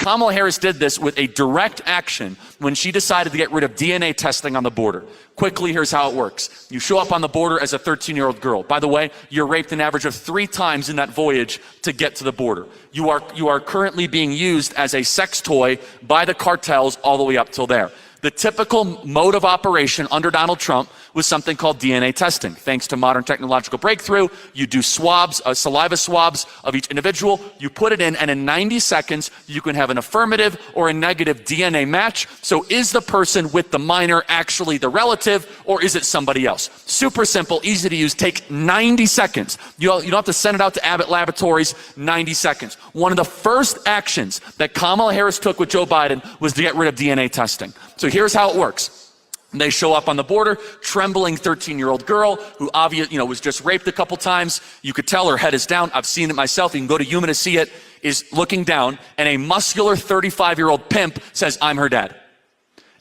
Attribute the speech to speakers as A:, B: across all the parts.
A: Kamala Harris did this with a direct action when she decided to get rid of DNA testing on the border. Quickly, here's how it works. You show up on the border as a 13-year-old girl. By the way, you're raped an average of 3 times in that voyage to get to the border. You are currently being used as a sex toy by the cartels all the way up till there. The typical mode of operation under Donald Trump was something called DNA testing. Thanks to modern technological breakthrough, you do swabs, saliva swabs of each individual, you put it in, and in 90 seconds, you can have an affirmative or a negative DNA match. So is the person with the minor actually the relative, or is it somebody else? Super simple, easy to use, take 90 seconds. You don't have to send it out to Abbott Laboratories, 90 seconds. One of the first actions that Kamala Harris took with Joe Biden was to get rid of DNA testing. So here's how it works. They show up on the border, trembling 13-year-old girl who obviously, was just raped a couple times. You could tell her head is down. I've seen it myself. You can go to Yuma to see it, is looking down, and a muscular 35-year-old pimp says, "I'm her dad."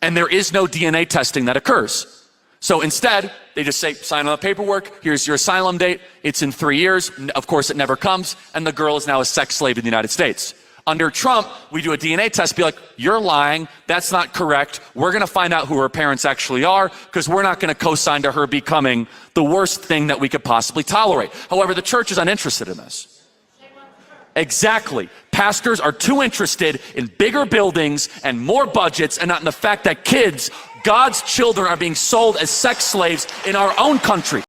A: And there is no DNA testing that occurs. So instead, they just say, sign on the paperwork, here's your asylum date, it's in 3 years. Of course, it never comes, and the girl is now a sex slave in the United States. Under Trump, we do a DNA test, be like, you're lying, that's not correct, we're gonna find out who her parents actually are, because we're not gonna co-sign to her becoming the worst thing that we could possibly tolerate. However, the church is uninterested in this. Exactly. Pastors are too interested in bigger buildings and more budgets, and not in the fact that kids, God's children, are being sold as sex slaves in our own country.